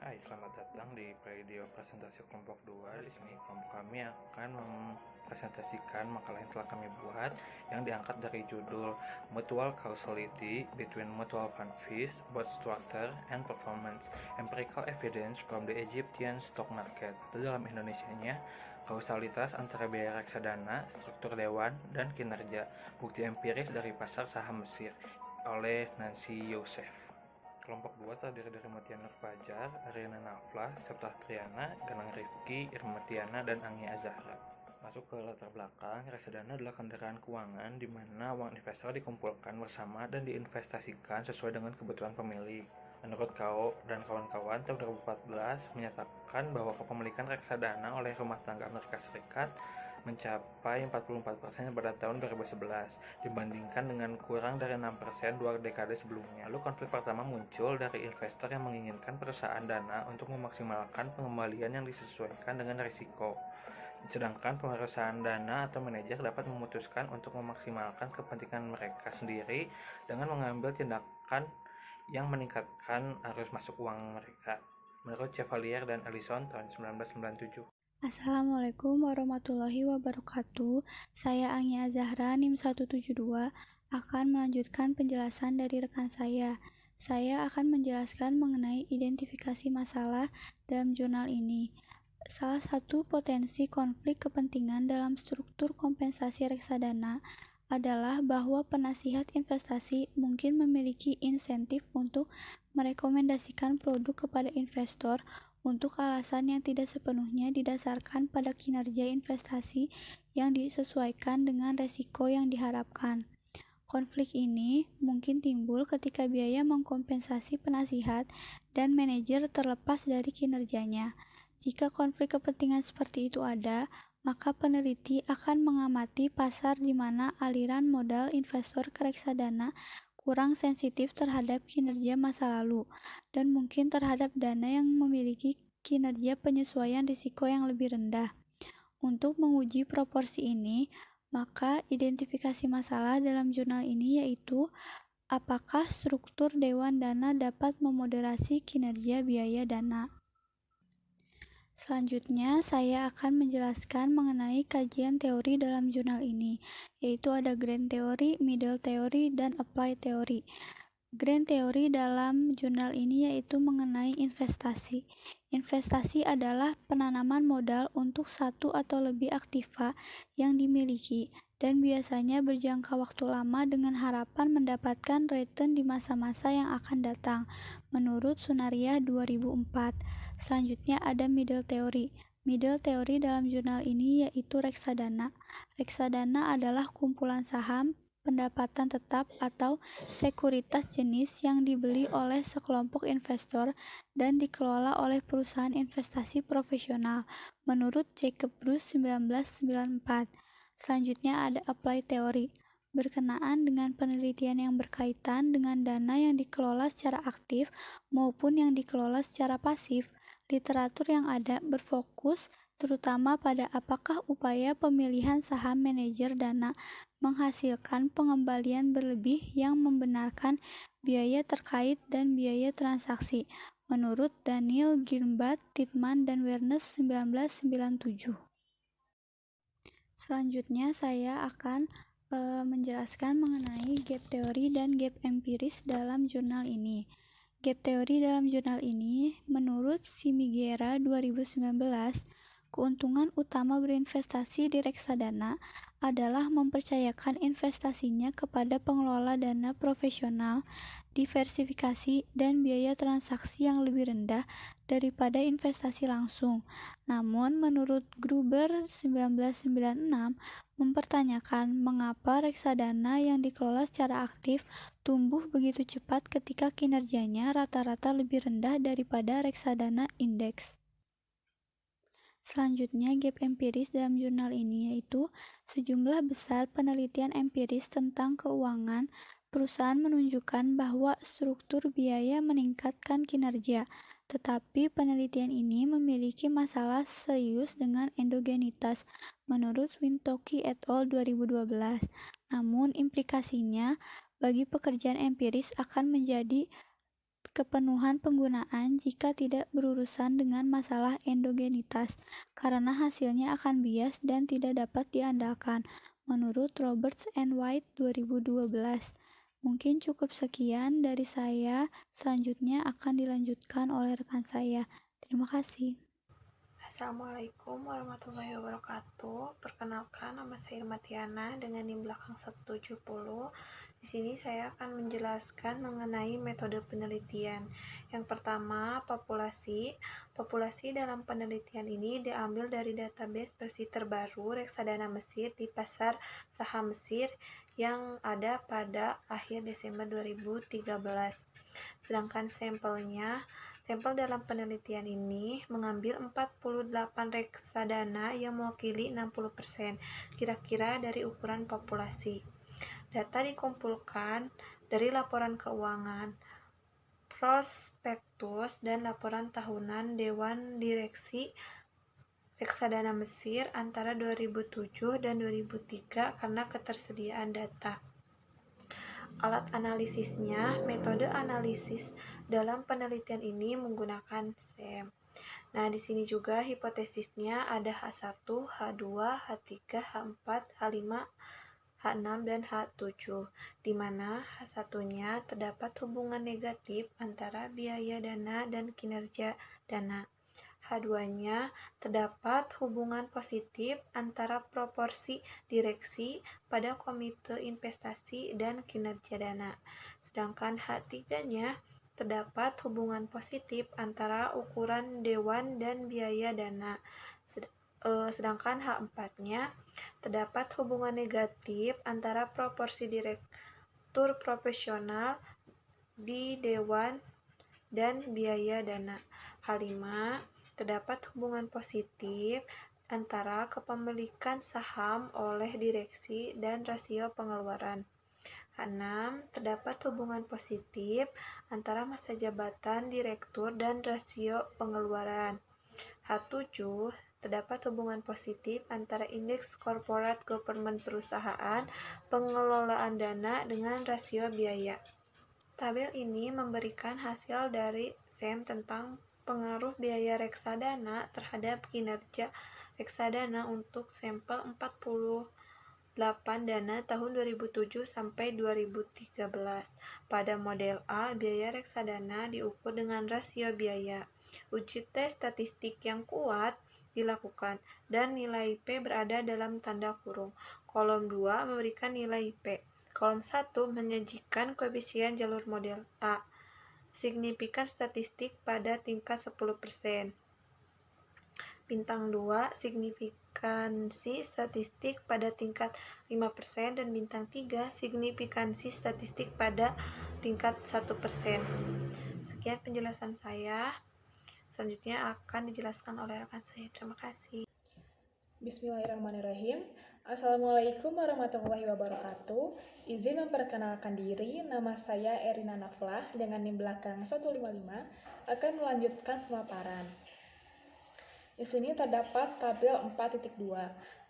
Hai, selamat datang di video presentasi kelompok 2. Di sini kelompok kami akan mempresentasikan makalah yang telah kami buat yang diangkat dari judul Mutual Causality Between Mutual Fund Fees, Both Structure and Performance, Empirical Evidence from the Egyptian Stock Market. Itu dalam Indonesianya, kausalitas antara biaya reksadana, struktur dewan, dan kinerja, bukti empiris dari pasar saham Mesir, oleh Nancy Youssef. Kelompok 2 terdiri dari Mutiana Fajar, Ariana Nafla, Septa Triana, Ganang Rifki, Irmatiana, dan Anggi Azahra. Masuk ke latar belakang, reksadana adalah kendaraan keuangan di mana uang investor dikumpulkan bersama dan diinvestasikan sesuai dengan kebutuhan pemilik. Menurut KO dan kawan-kawan, tahun 2014 menyatakan bahwa kepemilikan reksadana oleh rumah tangga Amerika Serikat mencapai 44% pada tahun 2011 dibandingkan dengan kurang dari 6% 2 dekade sebelumnya. Lalu konflik pertama muncul dari investor yang menginginkan perusahaan dana untuk memaksimalkan pengembalian yang disesuaikan dengan risiko. Sedangkan perusahaan dana atau manajer dapat memutuskan untuk memaksimalkan kepentingan mereka sendiri dengan mengambil tindakan yang meningkatkan arus masuk uang mereka. Menurut Chevalier dan Ellison tahun 1997. Assalamualaikum warahmatullahi wabarakatuh. Saya Anggi Azahra, NIM 172, akan melanjutkan penjelasan dari rekan saya. Saya akan menjelaskan mengenai identifikasi masalah dalam jurnal ini. Salah satu potensi konflik kepentingan dalam struktur kompensasi reksadana adalah bahwa penasihat investasi mungkin memiliki insentif untuk merekomendasikan produk kepada investor untuk alasan yang tidak sepenuhnya didasarkan pada kinerja investasi yang disesuaikan dengan resiko yang diharapkan. Konflik ini mungkin timbul ketika biaya mengkompensasi penasihat dan manajer terlepas dari kinerjanya. Jika konflik kepentingan seperti itu ada, maka peneliti akan mengamati pasar di mana aliran modal investor ke reksadana kurang sensitif terhadap kinerja masa lalu, dan mungkin terhadap dana yang memiliki kinerja penyesuaian risiko yang lebih rendah. Untuk menguji proporsi ini, maka identifikasi masalah dalam jurnal ini yaitu apakah struktur dewan dana dapat memoderasi kinerja biaya dana. Selanjutnya, saya akan menjelaskan mengenai kajian teori dalam jurnal ini, yaitu ada grand theory, middle theory, dan apply theory. Grand theory dalam jurnal ini yaitu mengenai investasi. Investasi adalah penanaman modal untuk satu atau lebih aktiva yang dimiliki dan biasanya berjangka waktu lama dengan harapan mendapatkan return di masa-masa yang akan datang, menurut Sunaria 2004. Selanjutnya ada middle theory. Middle theory dalam jurnal ini yaitu reksadana. Reksadana adalah kumpulan saham, pendapatan tetap atau sekuritas jenis yang dibeli oleh sekelompok investor dan dikelola oleh perusahaan investasi profesional, menurut Jacob Bruce 1994. Selanjutnya ada apply theory. Berkenaan dengan penelitian yang berkaitan dengan dana yang dikelola secara aktif maupun yang dikelola secara pasif, literatur yang ada berfokus terutama pada apakah upaya pemilihan saham manajer dana menghasilkan pengembalian berlebih yang membenarkan biaya terkait dan biaya transaksi, menurut Daniel Girnbad, Titman, dan Wernes 1997. Selanjutnya saya akan menjelaskan mengenai gap teori dan gap empiris dalam jurnal ini. Gap teori dalam jurnal ini, menurut Simigera 2019, keuntungan utama berinvestasi di reksadana adalah mempercayakan investasinya kepada pengelola dana profesional, diversifikasi, dan biaya transaksi yang lebih rendah daripada investasi langsung. Namun, menurut Gruber 1996, mempertanyakan mengapa reksadana yang dikelola secara aktif tumbuh begitu cepat ketika kinerjanya rata-rata lebih rendah daripada reksadana indeks. Selanjutnya, gap empiris dalam jurnal ini yaitu sejumlah besar penelitian empiris tentang keuangan perusahaan menunjukkan bahwa struktur biaya meningkatkan kinerja, tetapi penelitian ini memiliki masalah serius dengan endogenitas, menurut Wintoki et al. 2012. Namun, implikasinya bagi pekerjaan empiris akan menjadi kepenuhan penggunaan jika tidak berurusan dengan masalah endogenitas, karena hasilnya akan bias dan tidak dapat diandalkan, menurut Roberts and White 2012. Mungkin cukup sekian dari saya, selanjutnya akan dilanjutkan oleh rekan saya. Terima kasih. Assalamualaikum warahmatullahi wabarakatuh. Perkenalkan, nama saya Irmatiana dengan NIM belakang 170. Di sini saya akan menjelaskan mengenai metode penelitian. Yang pertama, populasi. Populasi dalam penelitian ini diambil dari database versi terbaru reksadana Mesir di pasar saham Mesir yang ada pada akhir Desember 2013. Sedangkan sampel dalam penelitian ini mengambil 48 reksadana yang mewakili 60% kira-kira dari ukuran populasi. Data dikumpulkan dari laporan keuangan, prospektus, dan laporan tahunan Dewan Direksi Reksadana Mesir antara 2007 dan 2003 karena ketersediaan data. Alat analisisnya, metode analisis dalam penelitian ini menggunakan SEM. Nah, di sini juga hipotesisnya ada H1, H2, H3, H4, H5, H6, dan H7, di mana H1-nya terdapat hubungan negatif antara biaya dana dan kinerja dana. H2-nya terdapat hubungan positif antara proporsi direksi pada komite investasi dan kinerja dana. Sedangkan H3-nya terdapat hubungan positif antara ukuran dewan dan biaya dana. Sedangkan H4-nya terdapat hubungan negatif antara proporsi direktur profesional di dewan dan biaya dana. H5 terdapat hubungan positif antara kepemilikan saham oleh direksi dan rasio pengeluaran. H6 terdapat hubungan positif antara masa jabatan direktur dan rasio pengeluaran. H7 terdapat hubungan positif antara indeks corporate governance perusahaan, pengelolaan dana dengan rasio biaya. Tabel ini memberikan hasil dari SEM tentang pengaruh biaya reksadana terhadap kinerja reksadana untuk sampel 48 dana tahun 2007 sampai 2013. Pada model A, biaya reksadana diukur dengan rasio biaya. Uji tes statistik yang kuat dilakukan dan nilai P berada dalam tanda kurung. Kolom 2 memberikan nilai P. Kolom 1 menyajikan koefisien jalur model A. Signifikan statistik pada tingkat 10%. Bintang 2, signifikansi statistik pada tingkat 5%, dan bintang 3, signifikansi statistik pada tingkat 1%. Sekian penjelasan saya. Selanjutnya akan dijelaskan oleh rekan saya. Terima kasih. Bismillahirrahmanirrahim. Assalamualaikum warahmatullahi wabarakatuh. Izin memperkenalkan diri, nama saya Erina Naflah dengan NIM belakang 155 akan melanjutkan pemaparan. Di sini terdapat tabel 4.2.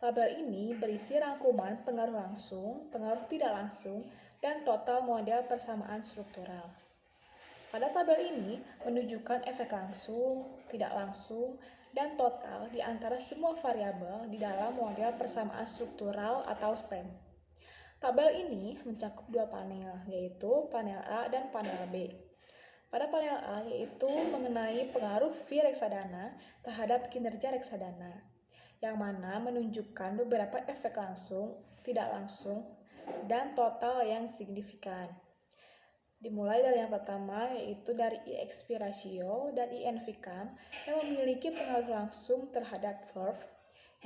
Tabel ini berisi rangkuman pengaruh langsung, pengaruh tidak langsung, dan total model persamaan struktural. Pada tabel ini menunjukkan efek langsung, tidak langsung, dan total di antara semua variabel di dalam model persamaan struktural atau SEM. Tabel ini mencakup dua panel, yaitu panel A dan panel B. Pada panel A yaitu mengenai pengaruh fee reksadana terhadap kinerja reksadana, yang mana menunjukkan beberapa efek langsung, tidak langsung, dan total yang signifikan. Dimulai dari yang pertama, yaitu dari EXP ratio dan ENV-CAM yang memiliki pengaruh langsung terhadap VERV.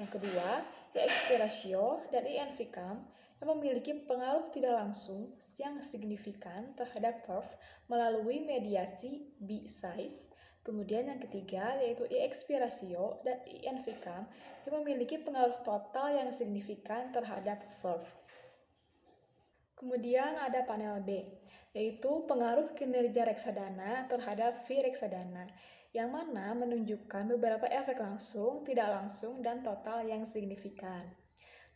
Yang kedua, EXP ratio dan ENV-CAM yang memiliki pengaruh tidak langsung yang signifikan terhadap VERV melalui mediasi B-size. Kemudian yang ketiga, yaitu EXP ratio dan ENV-CAM yang memiliki pengaruh total yang signifikan terhadap VERV. Kemudian ada panel B, yaitu pengaruh kinerja reksadana terhadap fee reksadana, yang mana menunjukkan beberapa efek langsung, tidak langsung, dan total yang signifikan.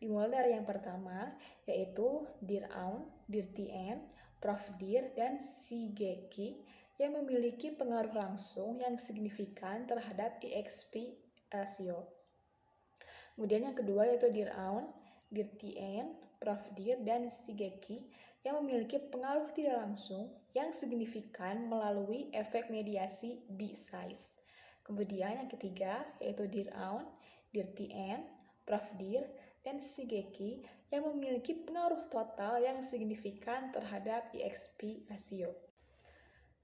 Dimulai dari yang pertama, yaitu DIR-AUN, DIR-TN, PROFDIR, dan SIGEKI, yang memiliki pengaruh langsung yang signifikan terhadap EXP rasio. Kemudian yang kedua yaitu Dir Aun, Dir Tien, Prof. Dir, dan Shigeki yang memiliki pengaruh tidak langsung yang signifikan melalui efek mediasi B-size. Kemudian yang ketiga yaitu Dir Aun, Dir Tien, Prof. Dir, dan Shigeki yang memiliki pengaruh total yang signifikan terhadap EXP rasio.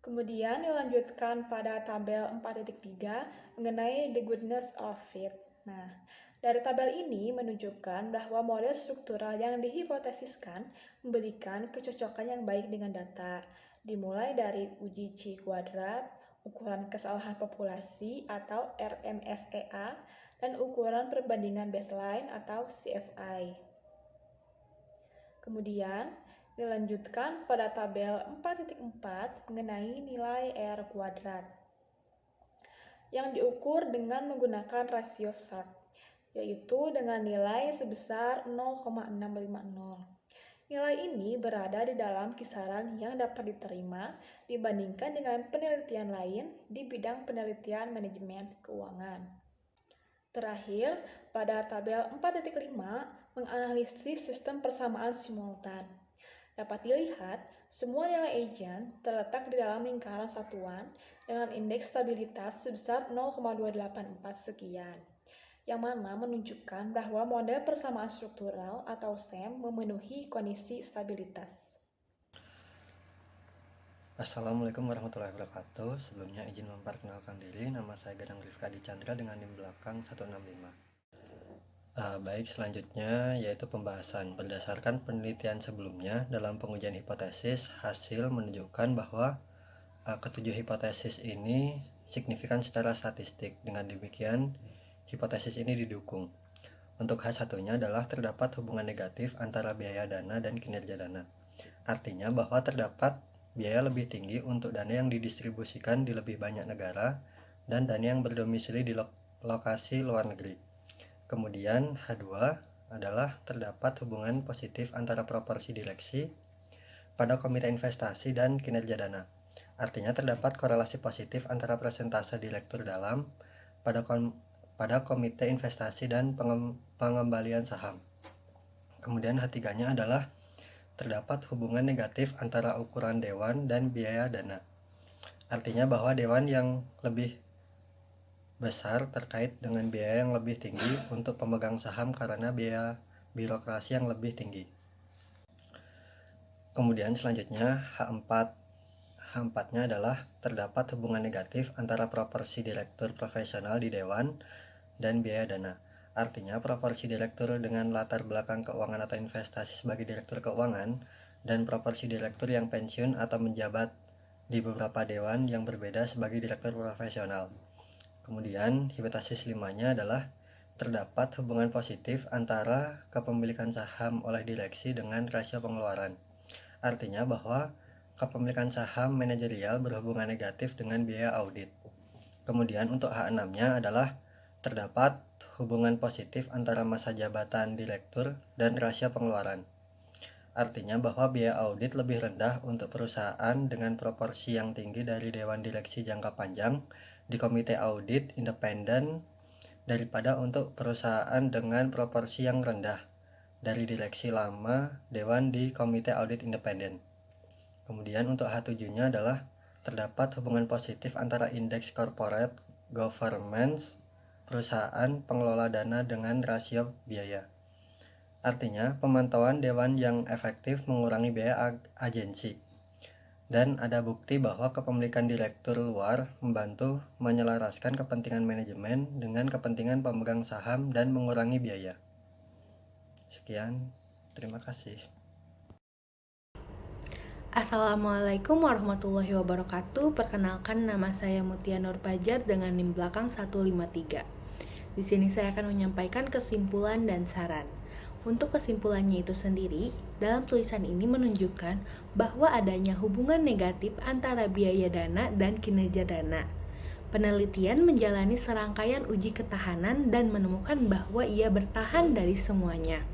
Kemudian dilanjutkan pada tabel 4.3 mengenai the goodness of fit. Nah, dari tabel ini menunjukkan bahwa model struktural yang dihipotesiskan memberikan kecocokan yang baik dengan data, dimulai dari uji Chi kuadrat, ukuran kesalahan populasi atau RMSEA, dan ukuran perbandingan baseline atau CFI. Kemudian, dilanjutkan pada tabel 4.4 mengenai nilai R kuadrat yang diukur dengan menggunakan rasio Sharpe, yaitu dengan nilai sebesar 0,650. Nilai ini berada di dalam kisaran yang dapat diterima dibandingkan dengan penelitian lain di bidang penelitian manajemen keuangan. Terakhir, pada tabel 4.5 menganalisis sistem persamaan simultan. Dapat dilihat, semua nilai agent terletak di dalam lingkaran satuan dengan indeks stabilitas sebesar 0,284 sekian, yang mana menunjukkan bahwa model persamaan struktural atau SEM memenuhi kondisi stabilitas. Assalamualaikum warahmatullahi wabarakatuh. Sebelumnya izin memperkenalkan diri, nama saya Gadang Rifka Dichandra dengan NIM belakang 165. Baik, selanjutnya yaitu pembahasan. Berdasarkan penelitian sebelumnya, dalam pengujian hipotesis, hasil menunjukkan bahwa ketujuh hipotesis ini signifikan secara statistik. Dengan demikian, hipotesis ini didukung. Untuk H1-nya adalah terdapat hubungan negatif antara biaya dana dan kinerja dana. Artinya bahwa terdapat biaya lebih tinggi untuk dana yang didistribusikan di lebih banyak negara dan dana yang berdomisili di lokasi luar negeri. Kemudian H2 adalah terdapat hubungan positif antara proporsi direksi pada komite investasi dan kinerja dana. Artinya terdapat korelasi positif antara persentase direktur dalam pada komite investasi dan pengembalian saham. Kemudian H3-nya adalah terdapat hubungan negatif antara ukuran dewan dan biaya dana. Artinya bahwa dewan yang lebih besar terkait dengan biaya yang lebih tinggi untuk pemegang saham karena biaya birokrasi yang lebih tinggi. Kemudian selanjutnya H4-nya adalah terdapat hubungan negatif antara proporsi direktur profesional di dewan dan biaya dana. Artinya proporsi direktur dengan latar belakang keuangan atau investasi sebagai direktur keuangan dan proporsi direktur yang pensiun atau menjabat di beberapa dewan yang berbeda sebagai direktur profesional. Kemudian hipotesis 5-nya adalah terdapat hubungan positif antara kepemilikan saham oleh direksi dengan rasio pengeluaran. Artinya bahwa kepemilikan saham manajerial berhubungan negatif dengan biaya audit. Kemudian untuk H6-nya adalah terdapat hubungan positif antara masa jabatan direktur dan rasio pengeluaran. Artinya bahwa biaya audit lebih rendah untuk perusahaan dengan proporsi yang tinggi dari dewan direksi jangka panjang di komite audit independen daripada untuk perusahaan dengan proporsi yang rendah dari direksi lama dewan di komite audit independen. Kemudian untuk H7-nya adalah terdapat hubungan positif antara indeks corporate governance perusahaan pengelola dana dengan rasio biaya. Artinya pemantauan dewan yang efektif mengurangi biaya agensi. Dan ada bukti bahwa kepemilikan direktur luar membantu menyelaraskan kepentingan manajemen dengan kepentingan pemegang saham dan mengurangi biaya. Sekian, terima kasih. Assalamualaikum warahmatullahi wabarakatuh. Perkenalkan, nama saya Mutia Nur Pajar dengan NIM belakang 153. Di sini saya akan menyampaikan kesimpulan dan saran. Untuk kesimpulannya itu sendiri, dalam tulisan ini menunjukkan bahwa adanya hubungan negatif antara biaya dana dan kinerja dana. Penelitian menjalani serangkaian uji ketahanan dan menemukan bahwa ia bertahan dari semuanya.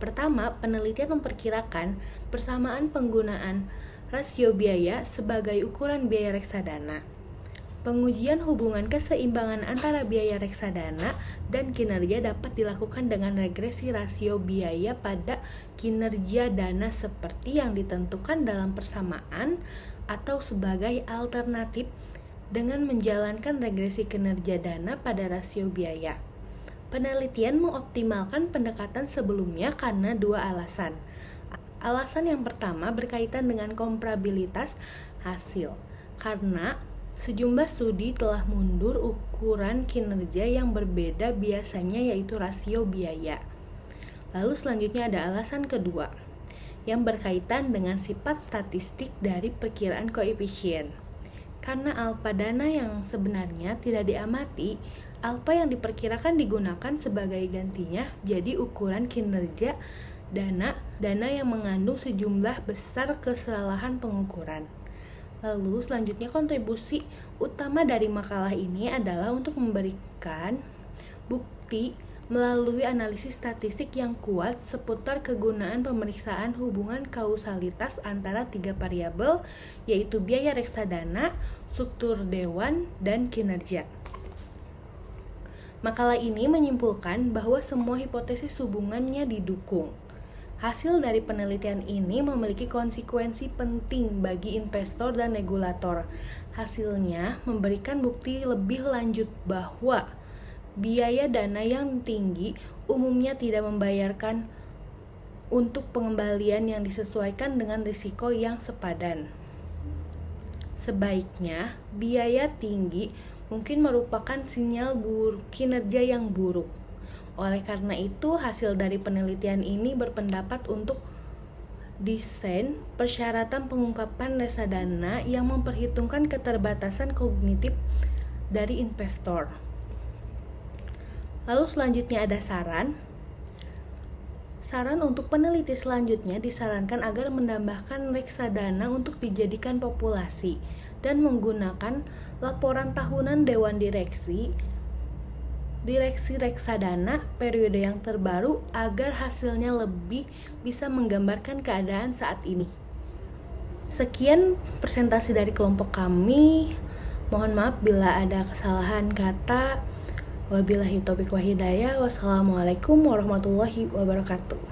Pertama, penelitian memperkirakan persamaan penggunaan rasio biaya sebagai ukuran biaya reksadana. Pengujian hubungan keseimbangan antara biaya reksadana dan kinerja dapat dilakukan dengan regresi rasio biaya pada kinerja dana seperti yang ditentukan dalam persamaan atau sebagai alternatif dengan menjalankan regresi kinerja dana pada rasio biaya. Penelitian mengoptimalkan pendekatan sebelumnya karena dua alasan. Alasan yang pertama berkaitan dengan komparabilitas hasil, karena sejumlah studi telah mundur ukuran kinerja yang berbeda biasanya yaitu rasio biaya. Lalu selanjutnya ada alasan kedua yang berkaitan dengan sifat statistik dari perkiraan koefisien. Karena alfa dana yang sebenarnya tidak diamati, alfa yang diperkirakan digunakan sebagai gantinya jadi ukuran kinerja dana yang mengandung sejumlah besar kesalahan pengukuran. Lalu selanjutnya kontribusi utama dari makalah ini adalah untuk memberikan bukti melalui analisis statistik yang kuat seputar kegunaan pemeriksaan hubungan kausalitas antara 3 variabel yaitu biaya reksadana, struktur dewan, dan kinerja. Makalah ini menyimpulkan bahwa semua hipotesis hubungannya didukung. Hasil dari penelitian ini memiliki konsekuensi penting bagi investor dan regulator. Hasilnya memberikan bukti lebih lanjut bahwa biaya dana yang tinggi umumnya tidak membayarkan untuk pengembalian yang disesuaikan dengan risiko yang sepadan. Sebaiknya, biaya tinggi mungkin merupakan sinyal kinerja yang buruk. Oleh karena itu, hasil dari penelitian ini berpendapat untuk desain persyaratan pengungkapan reksadana yang memperhitungkan keterbatasan kognitif dari investor. Lalu selanjutnya ada saran. Saran untuk peneliti selanjutnya disarankan agar menambahkan reksadana untuk dijadikan populasi dan menggunakan laporan tahunan Dewan Direksi reksadana periode yang terbaru agar hasilnya lebih bisa menggambarkan keadaan saat ini. Sekian presentasi dari kelompok kami. Mohon maaf bila ada kesalahan kata. Wabillahi taufiq wa hidayah. Wassalamualaikum warahmatullahi wabarakatuh.